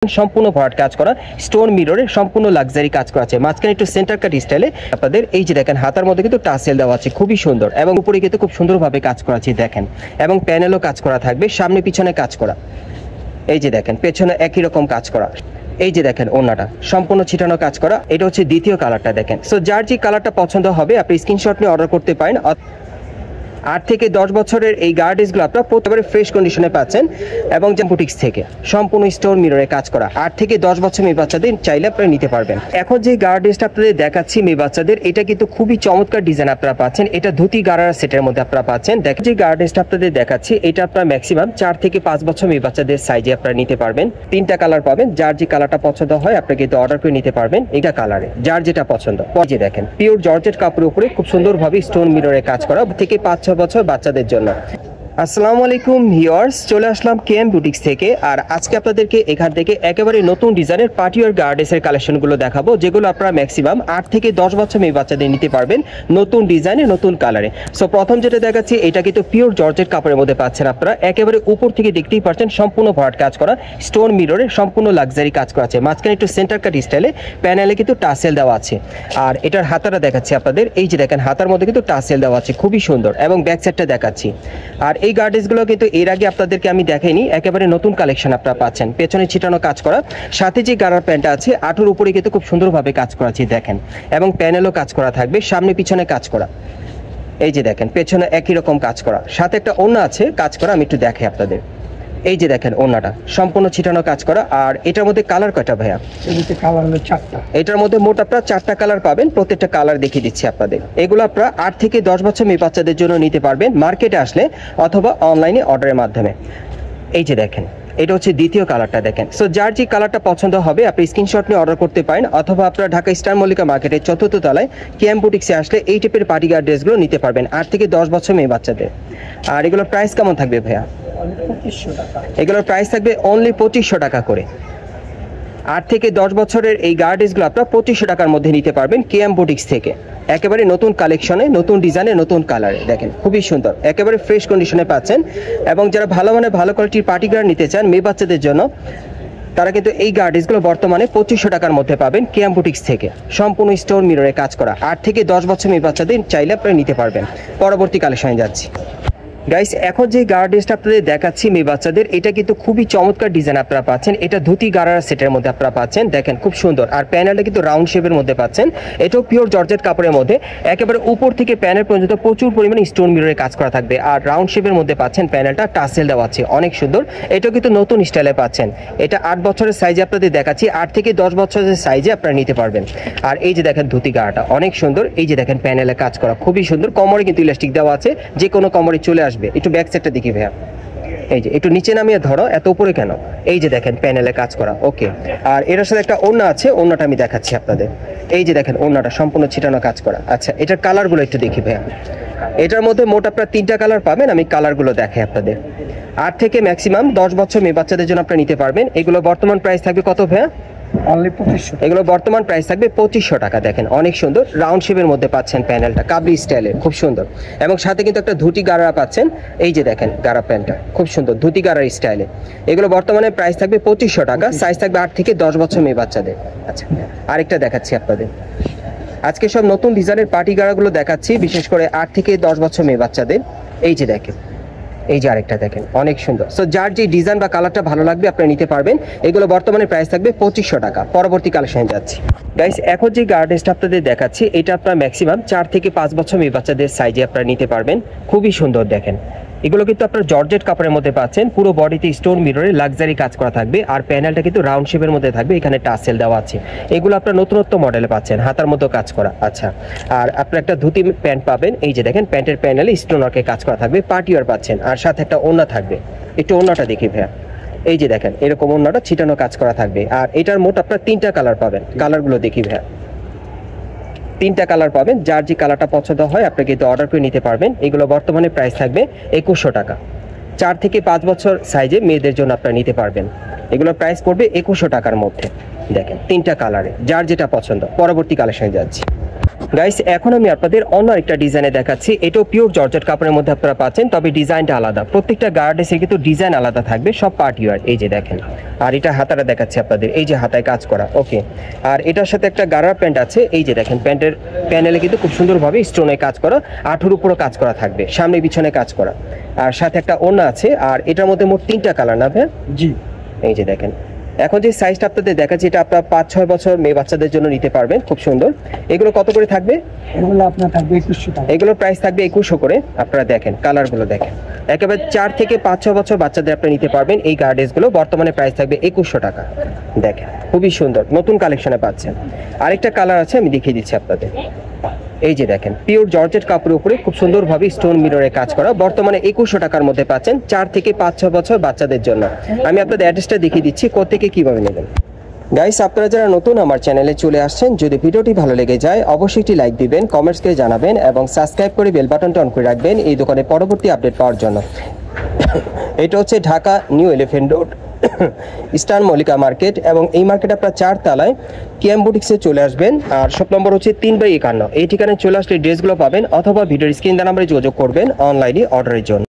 সম্পূর্ণ ভরাট কাজ করা স্টোন মিররে সম্পূর্ণ লাক্সারি কাজ করা আছে। মাঝখানে একটু সেন্টার কাট স্টাইলে আপনাদের এই যে দেখেন হাতার মধ্যে কিন্তু টাসেল দেওয়া আছে, খুবই সুন্দর এবং উপরে কিন্তু খুব সুন্দরভাবে কাজ করা আছে দেখেন, এবং প্যানেলও কাজ করা থাকবে, সামনে পিছনে কাজ করা। এই যে দেখেন পেছনে একই রকম কাজ করা। এই যে দেখেন ওড়নাটা সম্পূর্ণ ছিটানো কাজ করা। এটা হচ্ছে দ্বিতীয় কালারটা দেখেন। সো যার যে কালারটা পছন্দ হবে আপনি স্ক্রিনশট নিয়ে অর্ডার করতে পারেন। 8 থেকে 10 বছরের এই গার্ডেসগুলো আপনারা প্রত্যেকবারে ফ্রেশ কন্ডিশনে পাচ্ছেন এবং বুটিক্স থেকে সম্পূর্ণ স্টোন মিররে কাজ করা। 8 থেকে 10 বছর মেয়ে বাচ্চাদের চাইলে আপনারা নিতে পারবেন। এখন যে গার্ডেসটা আপনাদের দেখাচ্ছি মেয়ে বাচ্চাদের, এটা কিন্তু খুবই চমৎকার ডিজাইন আপনারা পাচ্ছেন। এটা ধুতি গারারা সেটের মধ্যে আপনারা পাচ্ছেন। দেখেন যে গার্ডেসটা আপনাদের দেখাচ্ছি এটা আপনারা ম্যাক্সিমাম 4 থেকে 5 বছর মেয়ে বাচ্চাদের সাইজে আপনারা নিতে পারবেন। 3টা কালার পাবেন, যার যে কালারটা পছন্দ হয় আপনারা কিন্তু অর্ডার করে নিতে পারবেন। এটা কালারে যার যেটা পছন্দ। যে দেখেন পিওর জর্জেট কাপড়ের উপরে খুব সুন্দরভাবে স্টোন মিররে কাজ করা থেকে 5-6 বছর বাচ্চাদের জন্য। আসসালামু আলাইকুম ভিউয়ার্স, চলে আসলাম কেএম বুটিক্স থেকে। আর আজকে আপনাদেরকে এখান থেকে একেবারে নতুন ডিজাইনের পার্টিওয়ার গার্ডেসের কালেকশনগুলো দেখাবো, যেগুলো আপনারা ম্যাক্সিমাম 8 থেকে 10 বছর মেয়ে বাচ্চাদের নিতে পারবেন নতুন ডিজাইনে নতুন কালারে। সো প্রথম যেটা দেখাচ্ছি এটা কিন্তু পিওর জর্জেট কাপড়ের মধ্যে পাচ্ছেন আপনারা। একেবারে উপর থেকে দেখতেই পাচ্ছেন সম্পূর্ণ ভরাট কাজ করা স্টোন মিররে সম্পূর্ণ লাক্সারি কাজ করা আছে। মাঝখানে একটু সেন্টার কাট স্টাইলে প্যানেলে কিন্তু টাসেল দেওয়া আছে। আর এটার হাতাটা দেখাচ্ছি আপনাদের। এই যে দেখেন হাতার মধ্যে কিন্তু টাসেল দেওয়া আছে, খুবই সুন্দর, এবং ব্যাক সাইডটা দেখাচ্ছি। আর এই গার্ডেসগুলো কিন্তু এর আগে আপনাদেরকে আমি দেখাইনি, একেবারে নতুন কালেকশন আপনারা পাচ্ছেন। পেছনে ছিটানো কাজ করা, সাথে যে গারার প্যান্টটা আছে আঁটুর উপরে কিন্তু খুব সুন্দরভাবে কাজ করা আছে দেখেন, এবং প্যানেলও কাজ করা থাকবে, সামনে পিছনে কাজ করা। এই যে দেখেন পেছনে একই রকম কাজ করা, সাথে একটা ওড়না আছে কাজ করা, আমি একটু দেখাই আপনাদের। এই যে দেখেন ওড়নাটা সম্পূর্ণ ছিটানো কাজ করা। আর এটার মধ্যে কালার কয়টা ভাইয়া? কালার হলো 4টা। এটার মধ্যে মোট আপনারা 4টা কালার পাবেন, প্রত্যেকটা কালার দেখিয়ে দিচ্ছি আপনাদের। এগুলো আপনারা 8 থেকে 10 বছর মেয়ে বাচ্চাদের জন্য নিতে পারবেন মার্কেটে আসলে অথবা অনলাইনে অর্ডারের মাধ্যমে। এই যে দেখেন এটা হচ্ছে দ্বিতীয় কালারটা দেখেন। সো যার যে কালারটা পছন্দ হবে আপনি স্ক্রিনশট নিয়ে অর্ডার করতে পারেন, অথবা আপনারা ঢাকা স্টার মল্লিকা মার্কেটের 4র্থ তলায় কেএম বুটিক্সে আসলে এই টাইপের পার্টি গার্ড ড্রেসগুলো নিতে পারবেন 8 থেকে 10 বছর মেয়ে বাচ্চাদের। আর এগুলোর প্রাইস কেমন থাকবে ভাইয়া? 2500 টাকা। এগুলোর প্রাইস থাকবে অনলি 2500 টাকা করে। 8 থেকে 10 বছরের এই গার্ডেসগুলো আপনারা 2500 টাকার মধ্যে নিতে পারবেন কেএম বুটিক্স থেকে। একেবারে নতুন কালেকশনে নতুন ডিজাইনে নতুন কালারে দেখেন, খুবই সুন্দর, একেবারে ফ্রেশ কন্ডিশনে পাচ্ছেন। এবং যারা ভালো মানে ভালো কোয়ালিটির পার্টি গার্ড নিতে চান মেয়ে বাচ্চাদের জন্য, তারা কিন্তু এই গার্ডেসগুলো বর্তমানে 2500 টাকার মধ্যে পাবেন কেএম বুটিক্স থেকে। সম্পূর্ণ স্টোন মিররে কাজ করা। 8 থেকে 10 বছর মেয়ে বাচ্চাদের চাইলে আপনারা নিতে পারবেন। পরবর্তী কালেকশনে যাচ্ছি গাইস। এখন যে গার্ডেসটা আপনাদের দেখাচ্ছি মেয়ে বাচ্চাদের, এটা কিন্তু খুবই চমৎকার ডিজাইন আপনারা পাচ্ছেন। এটা ধুতি গারারা সেটের মধ্যে আপনারা পাচ্ছেন দেখেন, খুব সুন্দর। আর প্যানেলটা কিন্তু রাউন্ড শেপের মধ্যে পাচ্ছেন। এটাও পিওর জর্জেট কাপড়ের মধ্যে, একেবারে উপর থেকে প্যানেল পর্যন্ত প্রচুর পরিমাণে স্টোন মিররে কাজ করা থাকবে। আর রাউন্ড শেপের মধ্যে পাচ্ছেন, প্যানেলটা টাসেল দেওয়া আছে, অনেক সুন্দর। এটাও কিন্তু নতুন স্টাইলে পাচ্ছেন। এটা 8 বছরের সাইজে আপনাদের দেখাচ্ছি, 8 থেকে 10 বছরের সাইজে আপনারা নিতে পারবেন। আর এই যে দেখেন ধুতি গারাটা অনেক সুন্দর। এই যে দেখেন প্যানেলে কাজ করা খুবই সুন্দর, কোমরে কিন্তু ইলাস্টিক দেওয়া আছে, যে কোনো কোমরে চলে আসবে। একটু ব্যাক সাইডটা দেখি ভাইয়া। এই যে একটু নিচে নামিয়ে ধরো, এত উপরে কেন? এই যে দেখেন প্যানেলে কাজ করা, ওকে। আর এটার সাথে একটা ওড়না আছে, ওড়নাটা আমি দেখাচ্ছি আপনাদের। এই যে দেখেন ওড়নাটা সম্পূর্ণ ছিটানো কাজ করা। আচ্ছা এটার কালারগুলো একটু দেখি ভাইয়া। এটার মধ্যে মোট আপনারা 3টা কালার পাবেন, আমি কালারগুলো দেখাই আপনাদের। 8 থেকে ম্যাক্সিমাম 10 বছর মেয়ে বাচ্চাদের জন্য আপনারা নিতে পারবেন। এগুলো বর্তমান প্রাইস থাকবে কত ভাইয়া? অনলি 2500। এগুলো বর্তমান প্রাইস থাকবে 2500 টাকা। দেখেন অনেক সুন্দর, রাউন্ড শেপের মধ্যে পাচ্ছেন, প্যানেলটা কাবলি স্টাইলের, খুব সুন্দর। এবং সাথে কিন্তু একটা ধুতি গারা পাচ্ছেন। এই যে দেখেন গারা প্যান্টটা খুব সুন্দর, ধুতি গারার স্টাইলে। এগুলো বর্তমানে প্রাইস থাকবে 2500 টাকা, সাইজ থাকবে 8 থেকে 10 বছর মেয়ে বাচ্চাদের। আচ্ছা আরেকটা দেখাচ্ছি আপনাদের। আজকে সব নতুন ডিজাইনের পার্টি গারাগুলো দেখাচ্ছি, বিশেষ করে 8 থেকে 10 বছর মেয়ে বাচ্চাদের। এই যে দেখেন, এই যে আরেকটা দেখেন অনেক সুন্দর। সো যার যে ডিজাইন বা কালারটা ভালো লাগবে আপনারা নিতে পারবেন। এগুলো বর্তমানে প্রাইস থাকবে 2500 টাকা। পরবর্তী কালেকশনে যাচ্ছি গাইস। এখন যে গার্ডেসটা আপনাদের দেখাচ্ছি এটা আপনারা ম্যাক্সিমাম 4 থেকে 5 বছর মেয়ে বাচ্চাদের সাইজে আপনারা নিতে পারবেন, খুবই সুন্দর দেখেন। এগুলো কিন্তু আপনারা জর্জেট কাপড়ের মধ্যে পাচ্ছেন, পুরো বডিতে স্টোন মিররে লাক্সারি কাজ করা থাকবে। আর প্যানেলটা কিন্তু রাউন্ড শেপের মধ্যে থাকবে, এখানে টাসেল দেওয়া আছে। এগুলো আপনারা নতুনত্ব মডেলে পাচ্ছেন, হাতার মতো কাজ করা। আচ্ছা আর আপনারা একটা ধুতি প্যান্ট পাবেন। এই যে দেখেন প্যান্টের প্যানেলে স্টোন ওয়ার্কে কাজ করা থাকবে, পার্টিওয়ার পাচ্ছেন। আর সাথে একটা ওড়না থাকবে, একটু ওড়নাটা দেখি ভাইয়া। এই যে দেখেন এরকম ওড়নাটা ছিটানো কাজ করা থাকবে। আর এটার মোট আপনারা 3টা কালার পাবেন, কালারগুলো দেখি ভাইয়া। 3টা কালার পাবেন, যার যে কালারটা পছন্দ হয় আপনি কিন্তু অর্ডার করে নিতে পারবেন। এগুলো বর্তমানে প্রাইস থাকবে 2100 টাকা। 4 থেকে 5 বছর সাইজে মেয়েদের জন্য আপনারা নিতে পারবেন। এগুলোর প্রাইস পড়বে 2100 টাকার মধ্যে। দেখেন 3টা কালারে, যার যেটা পছন্দ। পরবর্তী কালেকশনে যাচ্ছি। গাইস এখন আমি আপনাদের অন্য একটা ডিজাইনে দেখাচ্ছি। এটাও পিওর জর্জেট কাপড়ের মধ্যে আপনারা পাচ্ছেন, তবে ডিজাইনটা আলাদা। প্রত্যেকটা গার্ডেসের কিন্তু ডিজাইন আলাদা থাকবে, সব পার্টি ওয়্যার। এই যে দেখেন, আর এটা হাতাটা দেখাচ্ছি আপনাদের, এই যে হাতায় কাজ করা। ওকে, আর এটার সাথে একটা গারার প্যান্ট আছে। এই যে দেখেন, প্যান্টের প্যানেলে কিন্তু খুব সুন্দরভাবে স্টোনে কাজ করা, আঠুর উপরও কাজ করা থাকবে, সামনে পিছনে কাজ করা, আর সাথে একটা ওড়না আছে। আর এটার মধ্যে মোট 3টা কালার না ভাই? জি। এই যে দেখেন, এখন যে সাইজটা আপনাদের দেখাচ্ছি, এটা আপনার 5-6 বছর মেয়ে বাচ্চাদের জন্য নিতে পারবেন, খুব সুন্দর। এগুলো কত করে থাকবে? এগুলো আপনার থাকবে 2100 টাকা। এগুলোর প্রাইস থাকবে 2100 করে। আপনারা দেখেন কালারগুলো দেখেন, একেবারে 4 থেকে 5-6 বছর বাচ্চাদের আপনি নিতে পারবেন। এই গার্ডেসগুলো বর্তমানে প্রাইস থাকবে 2100 টাকা। দেখেন খুবই সুন্দর, নতুন কালেকশনে পাচ্ছেন। আরেকটা কালার আছে, আমি দেখিয়ে দিচ্ছি আপনাদের। এই যে দেখেন, পিওর জর্জেট কাপড়ের উপরে খুব সুন্দরভাবে স্টোন মিররে কাজ করা, বর্তমানে 2100 টাকার মধ্যে পাচ্ছেন, 4 থেকে 5-6 বছর বাচ্চাদের জন্য। আমি আপনাদের অ্যাড্রেসটা দেখিয়ে দিচ্ছি, কোত্থেকে কিভাবে নেবেন। গাইস, আপনারা যারা নতুন আমার চ্যানেলে চলে আসছেন, যদি ভিডিওটি ভালো লেগে যায় অবশ্যই একটি লাইক দিবেন, কমেন্টস করে জানাবেন এবং সাবস্ক্রাইব করে বেল বাটনটা অন করে রাখবেন এই দোকানে পরবর্তী আপডেট পাওয়ার জন্য। এটা হচ্ছে Dhaka new elephant road, eastern Mallika market, এবং এই মার্কেট আপনার 4 তলায় কিয়াম বুটিক্সে চলে আসবেন। আর শপ নম্বর হচ্ছে 3/51। এই ঠিকানায় চলে আসলে ড্রেসগুলো পাবেন, অথবা ভিডিওর স্ক্রিন নাম্বারে যোগাযোগ করবেন অনলাইনে অর্ডারের জন্য।